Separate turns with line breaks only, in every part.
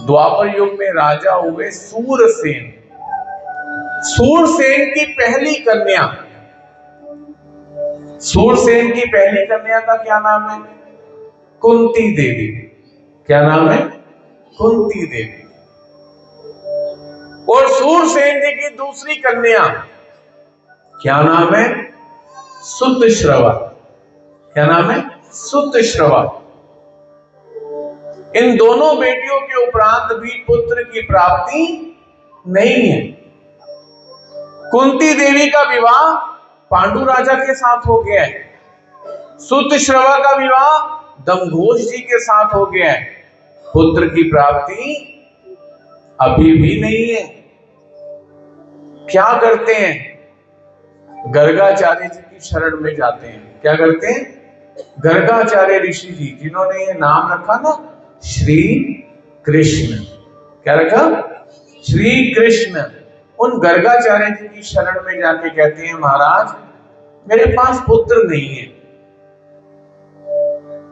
द्वापर युग में राजा हुए सूरसेन। सूरसेन की पहली कन्या, सूरसेन की पहली कन्या का क्या नाम है? कुंती देवी। क्या नाम है? कुंती देवी। और सूरसेन जी की दूसरी कन्या क्या नाम है? सुतश्रवा। क्या नाम है? सुतश्रवा। इन दोनों बेटियों के उपरांत भी पुत्र की प्राप्ति नहीं है। कुंती देवी का विवाह पांडु राजा के साथ हो गया है। सुतश्रवा का विवाह दमघोष जी के साथ हो गया है। पुत्र की प्राप्ति अभी भी नहीं है। क्या करते हैं? गर्गाचार्य जी की शरण में जाते हैं। क्या करते हैं? गर्गाचार्य ऋषि जी, जिन्होंने ये नाम रखा ना श्री कृष्ण। क्या रखा? श्री कृष्ण। उन गर्गाचार्य जी की शरण में जाके कहते हैं, महाराज मेरे पास पुत्र नहीं है।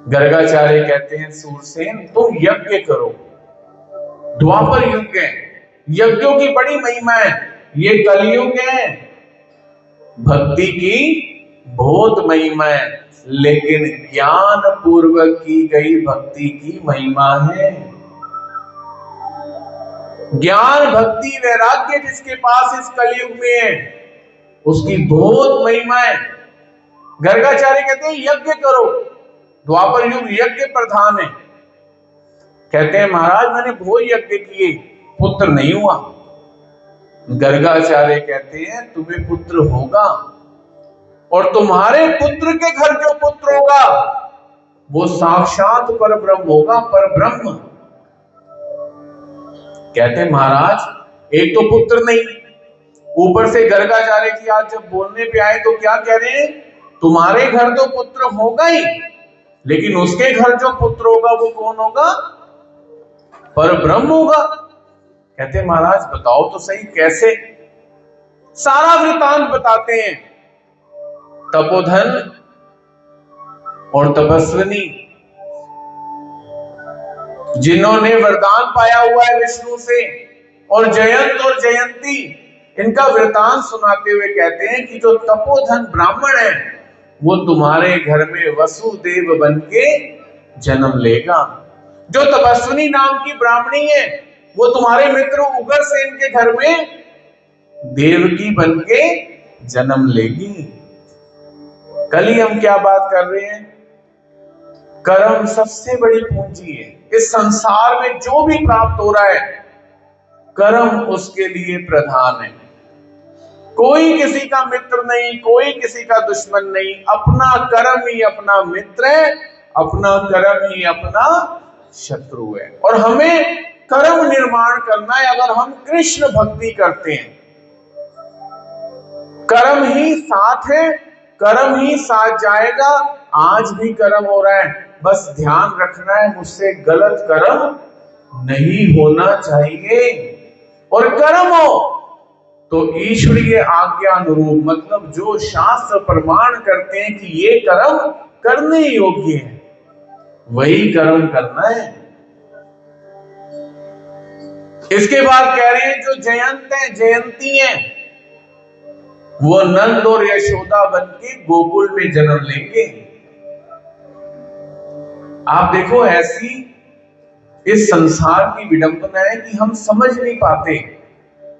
गर्गाचार्य कहते हैं, सूरसेन तुम यज्ञ करो। द्वापर युग है, यज्ञों की बड़ी महिमा है। ये कलयुग है, भक्ति की बहुत महिमा है, लेकिन ज्ञान पूर्वक की गई भक्ति की महिमा है। ज्ञान भक्ति वैराग्य जिसके पास इस कलयुग में है, उसकी बहुत महिमा है। गर्गाचार्य कहते हैं यज्ञ करो। द्वापर युग यज्ञ प्रधान है। कहते हैं महाराज मैंने बहुत यज्ञ किए, पुत्र नहीं हुआ। गर्गाचार्य कहते हैं तुम्हें पुत्र होगा, और तुम्हारे पुत्र के घर जो पुत्र होगा वो साक्षात परब्रह्म होगा। परब्रह्म। कहते हैं महाराज एक तो पुत्र नहीं, ऊपर से गर्गाचार्य जी आज जब बोलने पे आए तो क्या कह रहे हैं? तुम्हारे घर तो पुत्र होगा ही, लेकिन उसके घर जो पुत्र होगा वो कौन होगा? परब्रह्म होगा। कहते हैं महाराज बताओ तो सही कैसे? सारा वृतांत बताते हैं। तपोधन और तपस्विनी जिन्होंने वरदान पाया हुआ है विष्णु से, और जयंत और जयंती, इनका वृतांत सुनाते हुए कहते हैं कि जो तपोधन ब्राह्मण है वो तुम्हारे घर में वसुदेव बन के जन्म लेगा। जो तपस्विनी नाम की ब्राह्मणी है वो तुम्हारे मित्र उग्रसेन के घर में देवकी बन के जन्म लेगी। कल ही हम क्या बात कर रहे हैं? कर्म सबसे बड़ी पूंजी है। इस संसार में जो भी प्राप्त हो रहा है कर्म उसके लिए प्रधान है। कोई किसी का मित्र नहीं, कोई किसी का दुश्मन नहीं। अपना कर्म ही अपना मित्र है, अपना कर्म ही अपना शत्रु है। और हमें कर्म निर्माण करना है। अगर हम कृष्ण भक्ति करते हैं, कर्म ही साथ है, कर्म ही साथ जाएगा। आज भी कर्म हो रहा है, बस ध्यान रखना है मुझसे गलत कर्म नहीं होना चाहिए। और कर्म हो तो ईश्वरीय आज्ञा अनुरूप, मतलब जो शास्त्र प्रमाण करते हैं कि ये कर्म करने योग्य है, वही कर्म करना है। इसके बाद कह रहे हैं जो जयंत है, जयंती है, वो नंद और यशोदा बन के गोकुल में जन्म लेंगे। आप देखो ऐसी इस संसार की विडंबना है कि हम समझ नहीं पाते।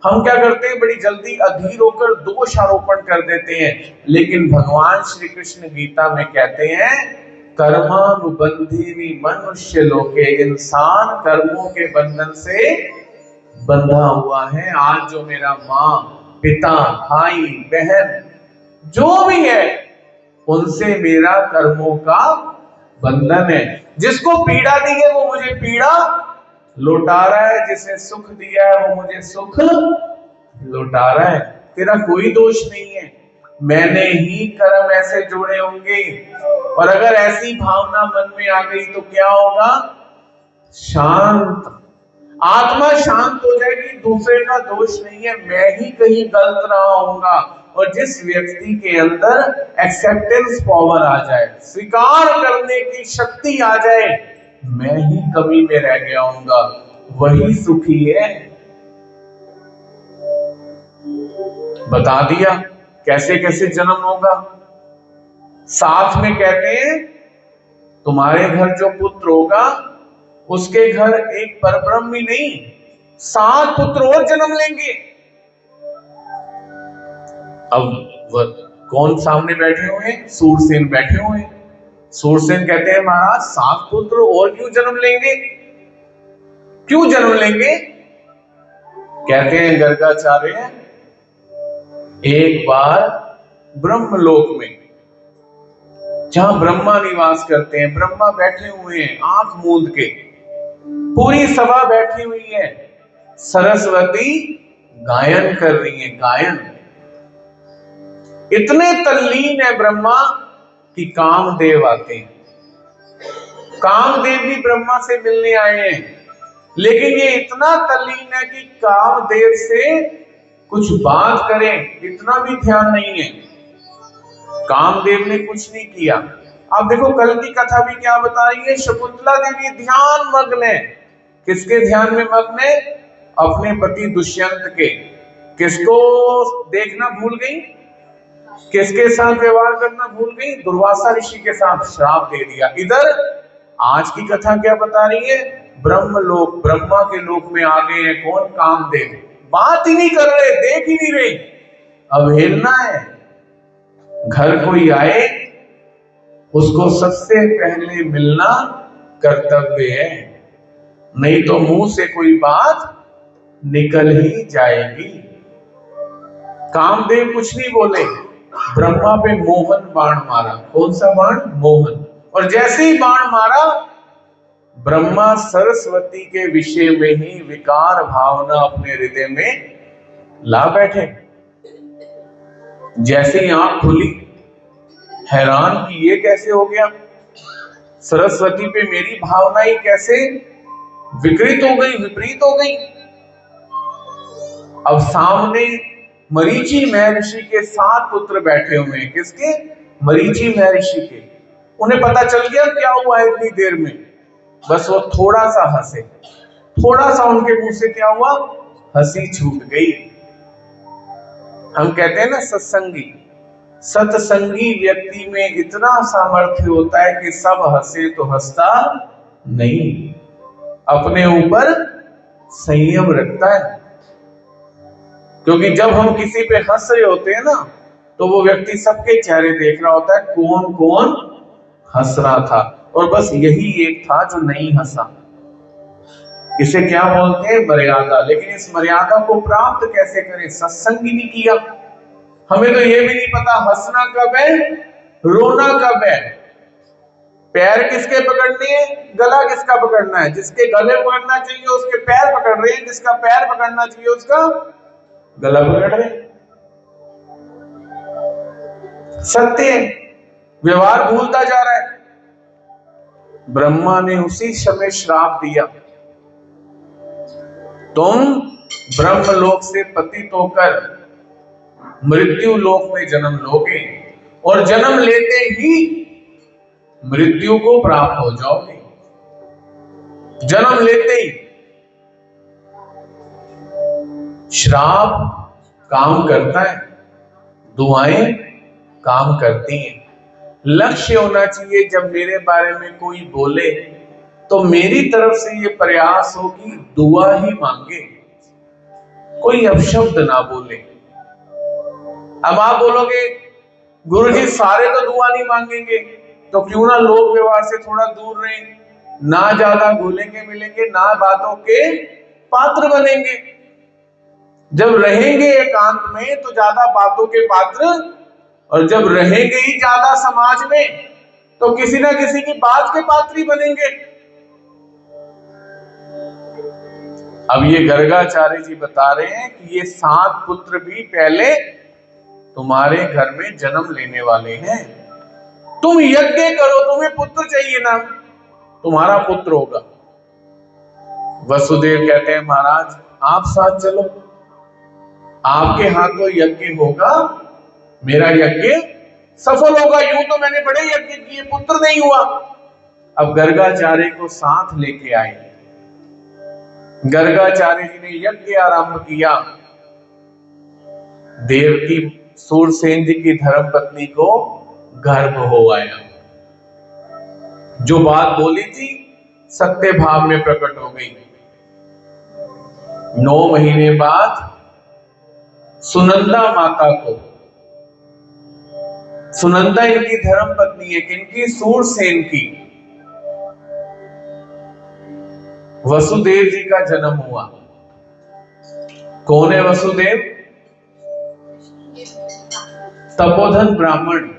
हम क्या करते हैं? बड़ी जल्दी अधीर होकर दोष आरोपण कर देते हैं। लेकिन भगवान श्री कृष्ण गीता में कहते हैं कर्मानुबंधिनी मनुष्य लोके, इंसान कर्मों के बंधन से बंधा हुआ है। आज जो मेरा माँ, पिता, भाई, बहन जो भी है उनसे मेरा कर्मों का बंधन है। जिसको पीड़ा दी है वो मुझे पीड़ा लौटा रहा है, जिसे सुख दिया है वो मुझे सुख लौटा रहा है। तेरा कोई दोष नहीं है, मैंने ही कर्म ऐसे जोड़े होंगे। और अगर ऐसी भावना मन में आ गई तो क्या होगा? शांत, आत्मा शांत हो जाएगी। दूसरे का दोष नहीं है, मैं ही कहीं गलत रहा होऊंगा। और जिस व्यक्ति के अंदर एक्सेप्टेंस पावर आ जाए, स्वीकार करने की शक्ति आ जाए, मैं ही कमी में रह गया हूंगा, वही सुखी है। बता दिया कैसे कैसे जन्म होगा। साथ में कहते हैं तुम्हारे घर जो पुत्र होगा उसके घर एक परब्रह्म ही नहीं 7 पुत्र और जन्म लेंगे। अब कौन सामने बैठे हुए हैं? सूरसेन बैठे हुए हैं। सूरसेन कहते हैं महाराज 7 पुत्र और क्यों जन्म लेंगे? क्यों जन्म लेंगे? कहते हैं गर्गाचार्य एक बार ब्रह्मलोक में जहां ब्रह्मा निवास करते हैं, ब्रह्मा बैठे हुए हैं आंख मूंद के, पूरी सभा बैठी हुई है, सरस्वती गायन कर रही है। गायन इतने तल्लीन है ब्रह्मा कि कामदेव आते हैं। कामदेव भी ब्रह्मा से मिलने आए हैं, लेकिन ये इतना तल्लीन है कि कामदेव से कुछ बात करें इतना भी ध्यान नहीं है। कामदेव ने कुछ नहीं किया। अब देखो कल की कथा भी क्या बता रही है, शकुंतला देवी ध्यान मग्न है। किसके ध्यान में मग्न है? अपने पति दुष्यंत के। किसको देखना भूल गई? किसके साथ व्यवहार करना भूल गई? दुर्वासा ऋषि के साथ श्राप दे दिया। इधर आज की कथा क्या बता रही है? ब्रह्मलोक, ब्रह्मा के लोक में आ गए हैं कौन? कामदेव। बात ही नहीं कर रहे, देख ही नहीं रहे, अवहेलना है। घर कोई आए उसको सबसे पहले मिलना कर्तव्य है, नहीं तो मुंह से कोई बात निकल ही जाएगी। कामदेव कुछ नहीं बोले, ब्रह्मा पे मोहन बाण मारा। कौन सा बाण? मोहन। और जैसे ही बाण मारा ब्रह्मा सरस्वती के विषय में ही विकार भावना अपने हृदय में ला बैठे। जैसे ही आंख खुली हैरान कि ये कैसे हो गया, सरस्वती पे मेरी भावना ही कैसे विकृत हो गई, विपरीत हो गई। अब सामने मरीचि महर्षि के 7 पुत्र बैठे हुए हैं। किसके? मरीचि महर्षि के। उन्हें पता चल गया क्या हुआ है इतनी देर में। बस वो थोड़ा सा हंसे, थोड़ा सा उनके मुंह से क्या हुआ? हंसी छूट गई। हम कहते हैं ना सत्संगी, सत्संगी व्यक्ति में इतना सामर्थ्य होता है कि सब हंसे तो हंसता नहीं, अपने ऊपर संयम रखता है। क्योंकि जब हम किसी पे हंस रहे होते हैं ना, तो वो व्यक्ति सबके चेहरे देख रहा होता है कौन कौन हंस रहा था, और बस यही एक था जो नहीं हंसा। इसे क्या बोलते हैं? मर्यादा। लेकिन इस मर्यादा को प्राप्त कैसे करें? सत्संग ही नहीं किया। हमें तो ये भी नहीं पता हंसना कब है, रोना कब है। पैर किसके पकड़ने हैं, गला किसका पकड़ना है? जिसके गले पकड़ना चाहिए उसके पैर पकड़ रहे हैं, जिसका पैर पकड़ना चाहिए उसका गला पकड़ रहे हैं। सत्य व्यवहार भूलता जा रहा है। ब्रह्मा ने उसी समय श्राप दिया, तुम ब्रह्मलोक से पतित होकर मृत्यु लोक में जन्म लोगे, और जन्म लेते ही मृत्यु को प्राप्त हो जाओगे। जन्म लेते ही श्राप काम करता है, दुआएं काम करती हैं। लक्ष्य होना चाहिए जब मेरे बारे में कोई बोले तो मेरी तरफ से ये प्रयास हो कि दुआ ही मांगे, कोई अपशब्द ना बोले। अब आप बोलोगे गुरुजी सारे तो दुआ नहीं मांगेंगे, तो क्यों ना लोक व्यवहार से थोड़ा दूर रहें, ना ज्यादा घुलेंगे मिलेंगे, ना बातों के पात्र बनेंगे। जब रहेंगे एकांत में तो ज्यादा बातों के पात्र, और जब रहेंगे ही ज्यादा समाज में तो किसी ना किसी की बात के पात्र ही बनेंगे। अब ये गर्गाचार्य जी बता रहे हैं कि ये 7 पुत्र भी पहले तुम्हारे घर में जन्म लेने वाले हैं। तुम यज्ञ करो, तुम्हें पुत्र चाहिए ना, तुम्हारा पुत्र होगा। वसुदेव कहते हैं महाराज आप साथ चलो, आपके हाथों यज्ञ होगा, मेरा यज्ञ सफल होगा। यूं तो मैंने बड़े यज्ञ किए, पुत्र नहीं हुआ। अब गर्गाचार्य को साथ लेके आए। गर्गाचार्य जी ने यज्ञ आरंभ किया। देवकी सूरसेन जी की धर्म पत्नी को गर्भ हो आया। जो बात बोली थी सत्य भाव में प्रकट हो गई। 9 महीने बाद सुनंदा माता को, सुनंदा इनकी धर्म पत्नी है, किनकी? सूरसेन की, वसुदेव जी का जन्म हुआ। कौन है वसुदेव? तपोधन ब्राह्मण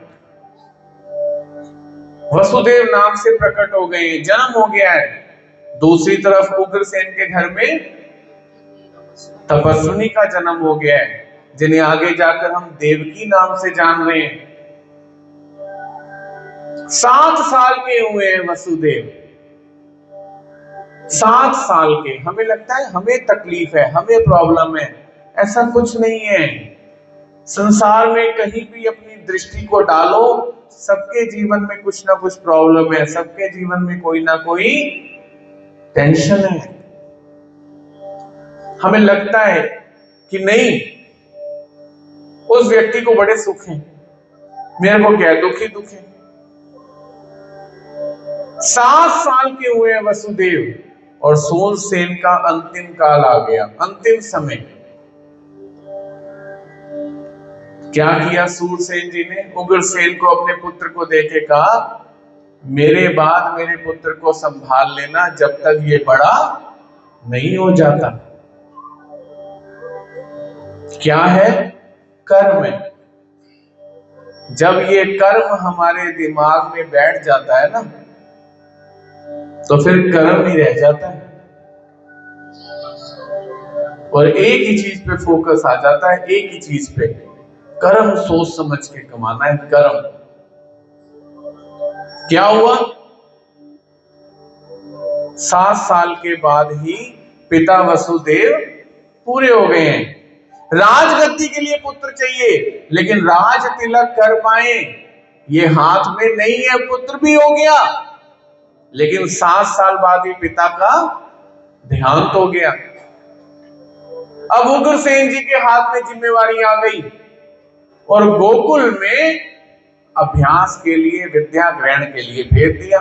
वसुदेव नाम से प्रकट हो गए, जन्म हो गया है। दूसरी तरफ उग्रसेन के घर में तपस्विनी का जन्म हो गया है, जिन्हें आगे जाकर हम देवकी नाम से जान रहे हैं। 7 साल के हुए हैं वसुदेव, 7 साल के। हमें लगता है हमें तकलीफ है, हमें प्रॉब्लम है, ऐसा कुछ नहीं है। संसार में कहीं भी अपनी दृष्टि को डालो, सबके जीवन में कुछ ना कुछ प्रॉब्लम है, सबके जीवन में कोई ना कोई टेंशन है। हमें लगता है कि नहीं, उस व्यक्ति को बड़े सुख हैं, मेरे को क्या है, दुख ही दुख है। 7 साल के हुए हैं वसुदेव और सूरसेन का अंतिम काल आ गया, अंतिम समय। क्या किया सूरसेन जी ने? उग्रसेन को अपने पुत्र को देके कहा, मेरे बाद मेरे पुत्र को संभाल लेना जब तक ये बड़ा नहीं हो जाता। क्या है? कर्म है। जब ये कर्म हमारे दिमाग में बैठ जाता है ना, तो फिर कर्म ही रह जाता है और एक ही चीज पे फोकस आ जाता है, एक ही चीज पे। कर्म सोच समझ के कमाना है, कर्म। क्या हुआ? 7 साल के बाद ही पिता वसुदेव पूरे हो गए हैं। राजगद्दी के लिए पुत्र चाहिए, लेकिन राज तिलक कर पाए ये हाथ में नहीं है। पुत्र भी हो गया, लेकिन 7 साल बाद ही पिता का देहांत हो गया। अब उग्रसेन जी के हाथ में जिम्मेवारी आ गई और गोकुल में अभ्यास के लिए, विद्या ग्रहण के लिए भेज दिया।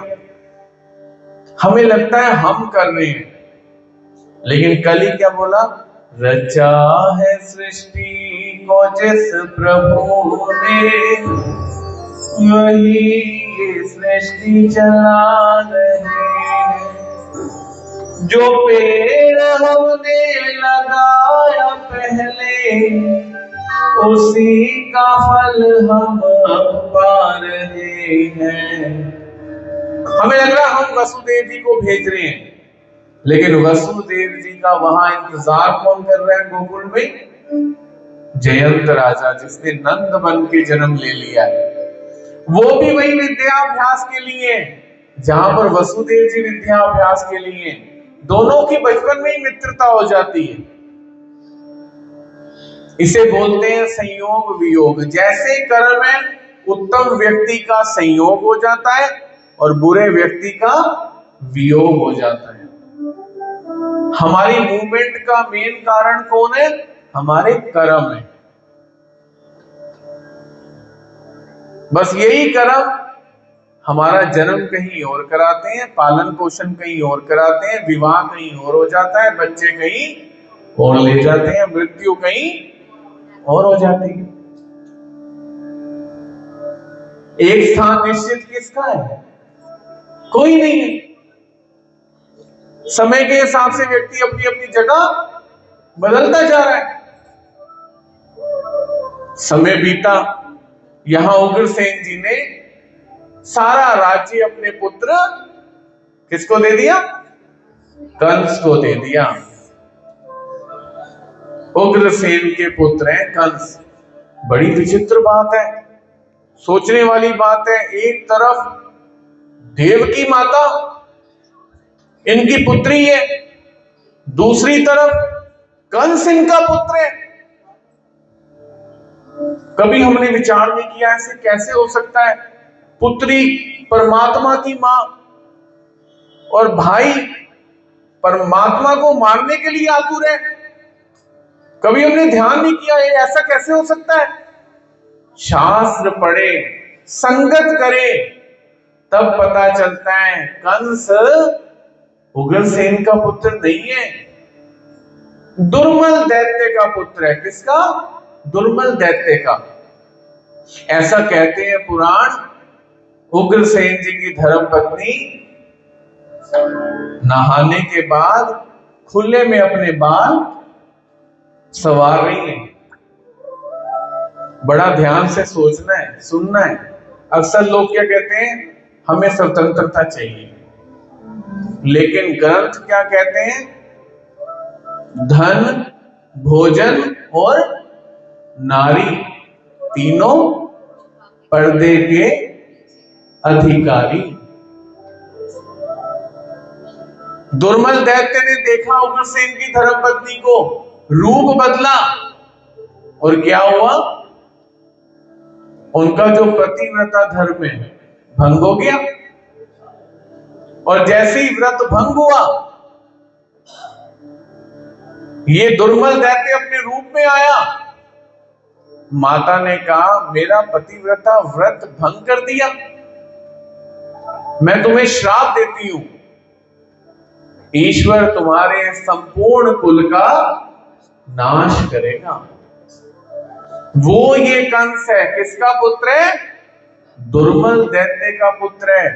हमें लगता है हम कर रहे हैं, लेकिन कल ही क्या बोला? रचा है सृष्टि को जिस प्रभु ने, वही ये सृष्टि चला रहे। जो पेड़ हमने लगाया पहले, उसी का फल हम अब पा रहे हैं। हमें लग रहा हम वसुदेव जी को भेज रहे हैं, लेकिन वसुदेव जी का वहां इंतजार कौन कर रहा है गोकुल में? जयंत राजा, जिसने नंद बन के जन्म ले लिया है। वो भी वही विद्याभ्यास के लिए, जहां पर वसुदेव जी विद्याभ्यास के लिए। दोनों की बचपन में ही मित्रता हो जाती है। इसे बोलते हैं संयोग वियोग। जैसे कर्म है, उत्तम व्यक्ति का संयोग हो जाता है और बुरे व्यक्ति का वियोग हो जाता है। हमारी मूवमेंट का मेन कारण कौन है? हमारे कर्म है। बस यही कर्म हमारा जन्म कहीं और कराते हैं, पालन पोषण कहीं और कराते हैं, विवाह कहीं और हो जाता है, बच्चे कहीं और ले जाते हैं, मृत्यु कहीं और हो जाती है। एक स्थान निश्चित किसका है? कोई नहीं है। समय के हिसाब से व्यक्ति अपनी अपनी जगह बदलता जा रहा है। समय बीता, यहां उग्रसेन जी ने सारा राज्य अपने पुत्र किसको दे दिया? कंस को दे दिया। उग्रसेन के पुत्र हैं कंस। बड़ी विचित्र बात है, सोचने वाली बात है। एक तरफ देवकी माता इनकी पुत्री है, दूसरी तरफ कंस इनका पुत्र है। कभी हमने विचार नहीं किया ऐसे कैसे हो सकता है? पुत्री परमात्मा की मां और भाई परमात्मा को मारने के लिए आतुर है। कभी हमने ध्यान नहीं किया ये ऐसा कैसे हो सकता है। शास्त्र पढ़े, संगत करे, तब पता चलता है कंस उग्रसेन का पुत्र नहीं है, दुर्मल दैत्य का पुत्र है। किसका? दुर्मल दैत्य का। ऐसा कहते हैं पुराण। उग्रसेन जी की धर्मपत्नी नहाने के बाद खुले में अपने बाल संवार रही है। बड़ा ध्यान से सोचना है, सुनना है। अक्सर लोग क्या कहते हैं, हमें स्वतंत्रता चाहिए, लेकिन ग्रंथ क्या कहते हैं? धन, भोजन और नारी तीनों पर्दे के अधिकारी। दुर्मल दैत्य ने देखा उग्रसेन की धर्मपत्नी को, रूप बदला और क्या हुआ? उनका जो पतिव्रता धर्म है भंग हो गया। और जैसे ही व्रत भंग हुआ, ये दुर्मल दैत्य अपने रूप में आया। माता ने कहा मेरा पतिव्रता व्रत भंग कर दिया, मैं तुम्हें श्राप देती हूं, ईश्वर तुम्हारे संपूर्ण कुल का नाश करेगा। वो ये कंस है, किसका पुत्र है? दुर्मल दैत्य का पुत्र है।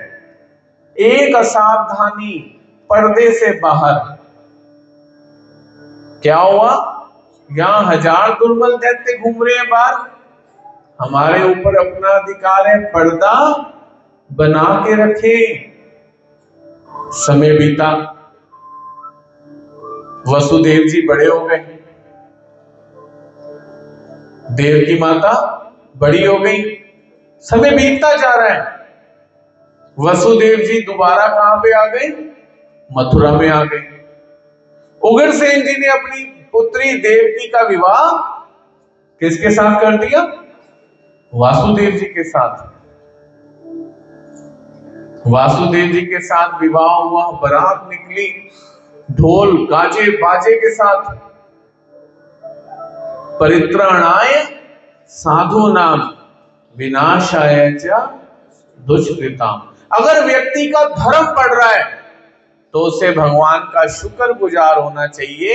एक असावधानी, पर्दे से बाहर क्या हुआ? यहां 1000 दुर्मल दैत्य घूम रहे हैं बाहर। हमारे ऊपर अपना अधिकार है, पर्दा बना के रखे। समय बीता, वसुदेव जी बड़े हो गए, देव की माता बड़ी हो गई, समय बीतता जा रहा है। वसुदेव जी दोबारा कहां पे आ गए? मथुरा में आ गए। उग्रसेन जी ने अपनी पुत्री देवकी का विवाह किसके साथ कर दिया? वासुदेव जी के साथ। वासुदेव जी के साथ विवाह हुआ, बारात निकली ढोल गाजे बाजे के साथ। परित्राणाय साधूनाम विनाशाय च दुष्कृताम। अगर व्यक्ति का धर्म बढ़ रहा है तो उसे भगवान का शुक्रगुजार होना चाहिए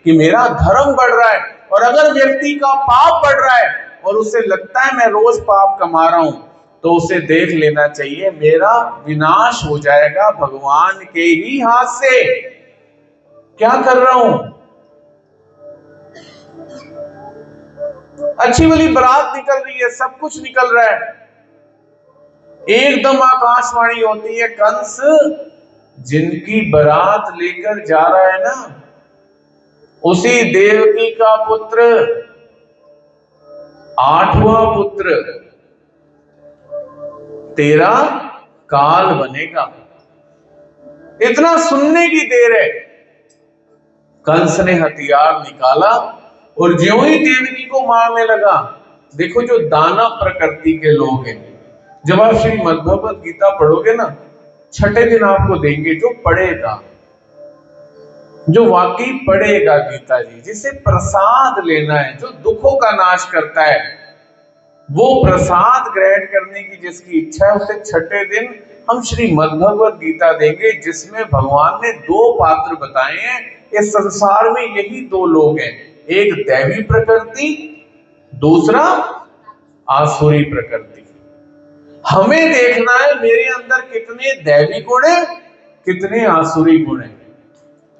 कि मेरा धर्म बढ़ रहा है। और अगर व्यक्ति का पाप बढ़ रहा है और उसे लगता है मैं रोज पाप कमा रहा हूं, तो उसे देख लेना चाहिए मेरा विनाश हो जाएगा भगवान के ही हाथ से। क्या कर रहा हूं? अच्छी वाली बारात निकल रही है, सब कुछ निकल रहा है, एकदम आकाशवाणी होती है, कंस जिनकी बारात लेकर जा रहा है ना, उसी देवकी का पुत्र, 8वां पुत्र तेरा काल बनेगा। इतना सुनने की देर है, कंस ने हथियार निकाला और ज्यों ही देवकी को मारने लगा। देखो जो दानव प्रकृति के लोग हैं, जब आप श्री मद्भगवत गीता पढ़ोगे ना, छठे दिन आपको देंगे जो पढ़ेगा, जो वाकई पढ़ेगा गीता जी, जिसे प्रसाद लेना है, जो दुखों का नाश करता है, वो प्रसाद ग्रहण करने की जिसकी इच्छा है, उसे छठे दिन हम श्री मद्भगवत गीता देंगे, जिसमें भगवान ने 2 पात्र बताए हैं। इस संसार में यही 2 लोग हैं, एक दैवी प्रकृति, दूसरा आसुरी प्रकृति। हमें देखना है मेरे अंदर कितने दैवी गुण है, कितने आसुरी गुण है।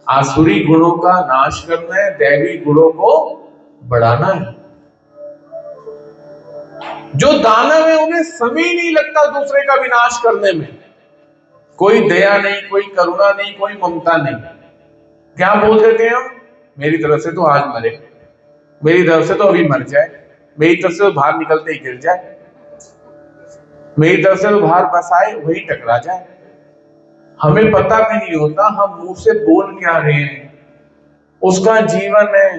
आसुरी गुणों का नाश करना है, दैवी गुणों को बढ़ाना है। जो दानव है उन्हें समय नहीं लगता दूसरे का विनाश करने में, कोई दया नहीं, कोई करुणा नहीं, कोई ममता नहीं। क्या बोल देते हैं हम? मेरी तरफ से तो आज मरे, मेरी तरफ से तो अभी मर जाए, मेरी तरफ से तो बाहर निकलते ही गिर जाए, मेरी तरफ से तो बाहर बस आए वही टकरा जाए। हमें पता भी नहीं होता हम मुंह से बोल क्या रहे हैं। उसका जीवन है,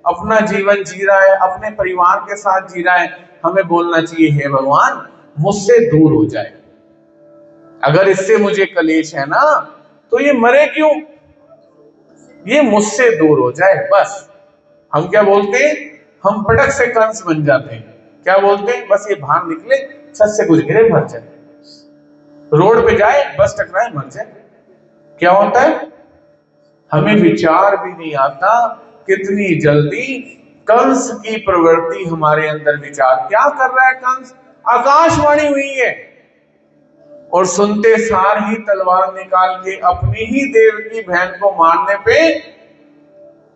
अपना जीवन जी रहा है, अपने परिवार के साथ जी रहा है। हमें बोलना चाहिए हे भगवान मुझसे दूर हो जाए, अगर इससे मुझे कलेश है ना तो ये मरे क्यों। ये मुझसे दूर हो जाए बस। हम क्या बोलते हैं, हम पटक से कंस बन जाते हैं। क्या बोलते हैं, बस ये बाहर निकले, छत से कुछ गिरे मर जाए, रोड पे जाए बस टकराए मर जाए। क्या होता है, हमें विचार भी नहीं आता कितनी जल्दी कंस की प्रवृत्ति हमारे अंदर विचार। क्या कर रहा है कंस, आकाशवाणी हुई है और सुनते सार ही तलवार निकाल के अपनी ही देव की बहन को मारने पे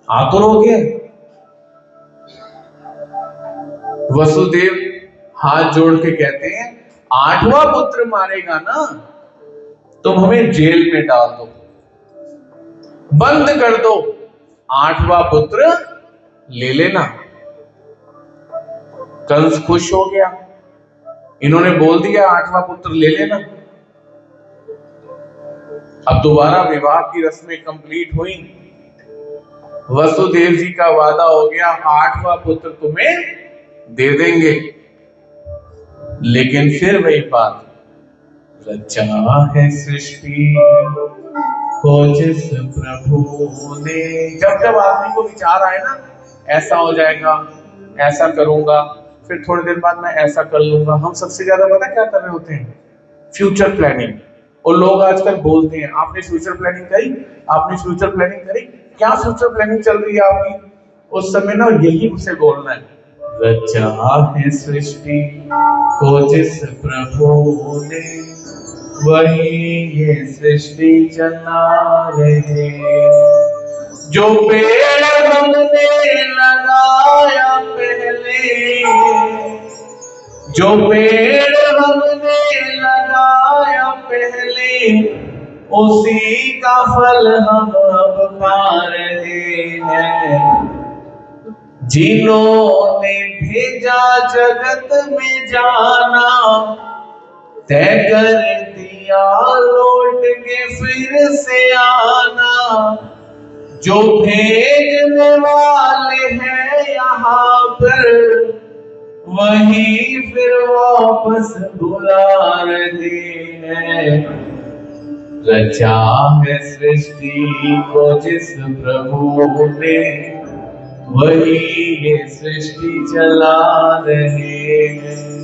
आतुर हो गया। वसुदेव हाथ जोड़ के कहते हैं, 8वां पुत्र मारेगा ना, तुम हमें जेल में डाल दो, बंद कर दो, 8वां पुत्र ले लेना। कंस खुश हो गया, इन्होंने बोल दिया 8वां पुत्र ले लेना। अब दोबारा विवाह की रस्में कंप्लीट हुई, वसुदेव जी का वादा हो गया 8वां पुत्र तुम्हें दे देंगे। लेकिन फिर वही बात, रचा है सृष्टि को जिस प्रभु ने। जब जब आदमी को विचार आए ना, ऐसा हो जाएगा, ऐसा करूंगा, फिर थोड़ी देर बाद मैं ऐसा कर लूंगा, हम सबसे ज्यादा पता क्या कर रहे होते हैं, फ्यूचर प्लानिंग। और लोग आजकल बोलते हैं आपने फ्यूचर प्लानिंग करी, आपने फ्यूचर प्लानिंग करी। क्या फ्यूचर प्लानिंग चल रही है आपकी? उस समय ना यही उसे बोलना है, रचा है सृष्टि को जिस प्रभु ने, वही ये सृष्टि चला रहे। जो पेड़ हमने लगाया पहले, जो पेड़ हमने लगाया पहले, उसी का फल हम अब पा रहे हैं। जिन्होंने भेजा जगत में जाना, तय कर दिया लौट के फिर से आना। जो भेजने वाले हैं यहाँ पर, वही फिर वापस बुला रहे हैं। रचा है सृष्टि को जिस प्रभु ने, वही ये सृष्टि चला रहे हैं।